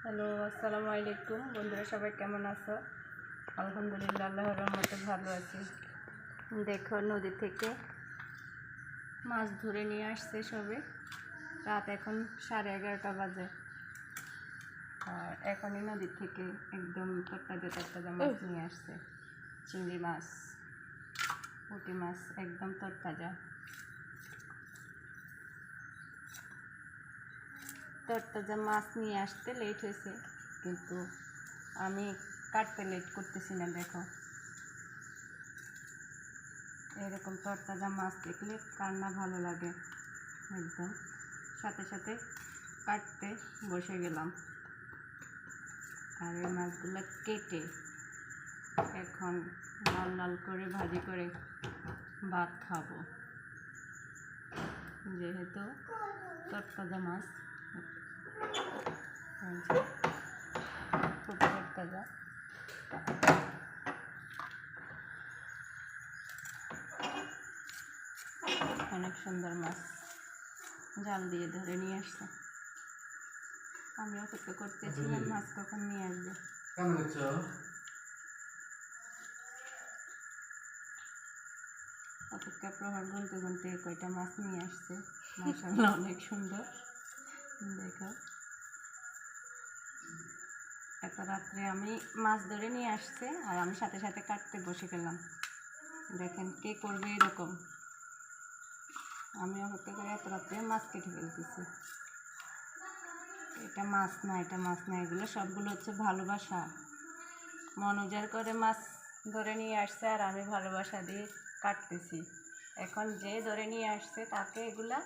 Hello, আসসালামু আলাইকুম বন্ধুরা, সবাই কেমন আছো? আলহামদুলিল্লাহ, আল্লাহর রহমতে ভালো আছি। দেখো, নদী থেকে মাছ ধরে নিয়ে আসছে সবে। রাত এখন 11:30 বাজে, আর এখনই নদী থেকে একদম তরতাজা তরতাজা মাছ নিয়ে আসছে। চিংড়ি মাছ, পুঁটি মাছ, একদম তরতাজা তরতাজা মাছ নিয়ে আসতে লেট হয়েছে, কিন্তু আমি কাটতে লেট করতেছি না। দেখো, এরকম তরতাজা মাছ দেখলে কার না ভালো লাগে। একদম সাথে সাথে কাটতে বসে গেলাম, আর এই মাছগুলো কেটে এখন লাল লাল করে ভাজি করে ভাত খাবো, যেহেতু তরতাজা মাছ, খুব তরতাজা। অনেক সুন্দর মাছ, জাল দিয়ে ধরে নিয়ে আসছে। আমি অপেক্ষা করতেছিলাম মাছ কখন নিয়ে আসবে। অপেক্ষা প্রহর গুনতে গুনতে কয়টা মাছ নিয়ে আসছে। মাশাআল্লাহ, অনেক সুন্দর। দেখো, এত রাত্রে আমি মাছ ধরে নিয়ে আসছে, আর আমি সাথে সাথে কাটতে বসে গেলাম। দেখেন, কে করবে এরকম? আমি অপেক্ষা করে এত রাত্রে মাছ কেটে ফেলতেছি। এটা মাছ না, এটা মাছ না, এগুলো সবগুলো হচ্ছে ভালোবাসা। মন উজাড় করে মাছ ধরে নিয়ে আসছে, আর আমি ভালোবাসা দিয়ে কাটতেছি। এখন যে ধরে নিয়ে আসছে তাকে এগুলা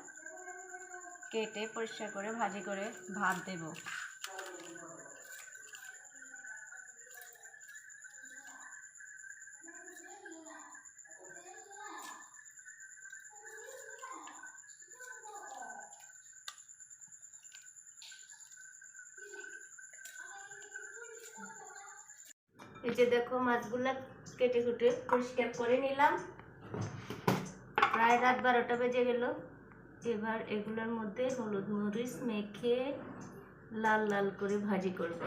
কেটে পরিষ্কার করে ভাজি করে ভাত দেব। এই যে দেখো, মাছগুলা কেটে কুটে পরিষ্কার করে নিলাম। প্রায় রাত 12টা বেজে গেল। এবার এগুলোর মধ্যে হলুদ মরিচ মেখে লাল লাল করে ভাজি করব।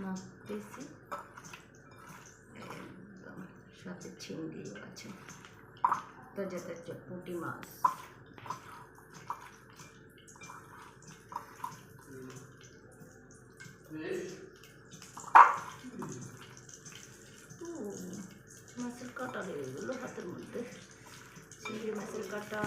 মাখতেছি, সাথে চিংড়িও আছে, তাজা তাজা পুঁটি মাছ। মাছের কাঁটা লেগে গেল হাতের মধ্যে। চিংড়ি মাছের কাঁটা।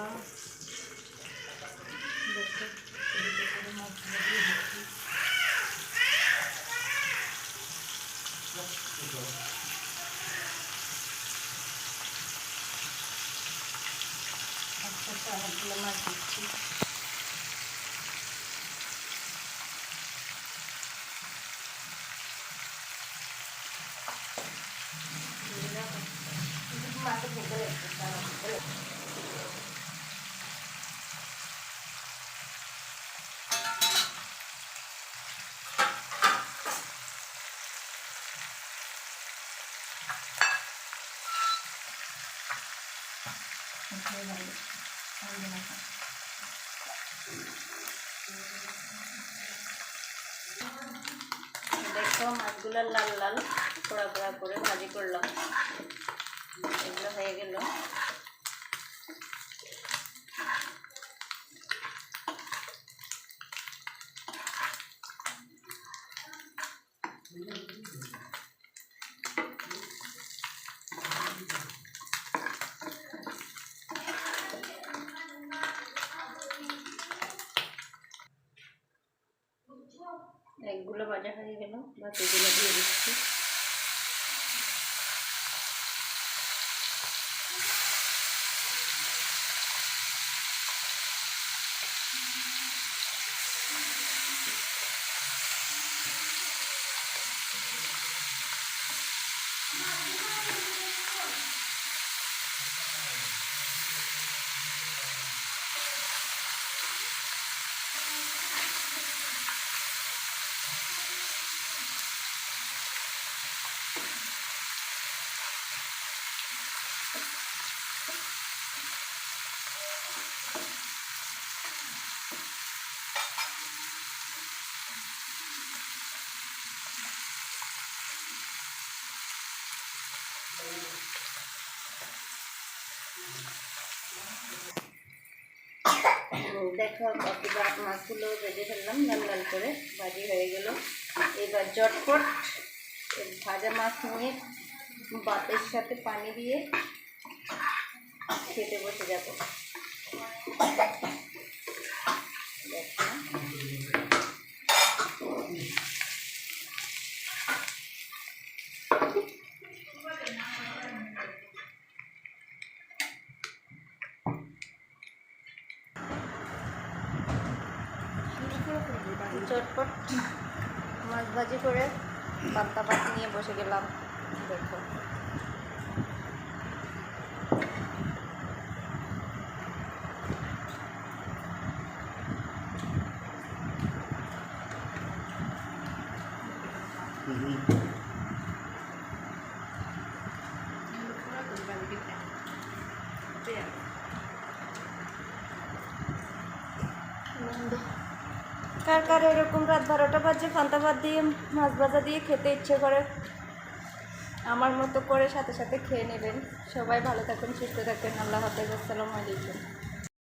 অনেকগুলো মাছ দিচ্ছি। মাছের ভেতরে দেখো, মাছগুলো লাল লাল পোড়া পোড়া করে ভাজি করলাম। এগুলো হয়ে গেল। এগুলো ভাজা হয়ে গেল, বাকিগুলো দিয়ে দিচ্ছি। দেখো মাছগুলো ভেজে ফেললাম, লাল লাল করে ভাজি হয়ে গেল। এবার ঝটপট ভাজা মাছ নিয়ে ভাতের সাথে পানি দিয়ে খেতে বসে যাবো। চটপট মাছ ভাজি করে পান্তা ভাত নিয়ে বসে গেলাম। দেখো কার কার এরকম রাত 12টা বাজে পান্তা ভাত দিয়ে মাছ ভাজা দিয়ে খেতে ইচ্ছে করে, আমার মতো করে সাথে সাথে খেয়ে নেবেন। সবাই ভালো থাকুন, সুস্থ থাকুন। আল্লাহ হাফেজ। আসসালামু আলাইকুম।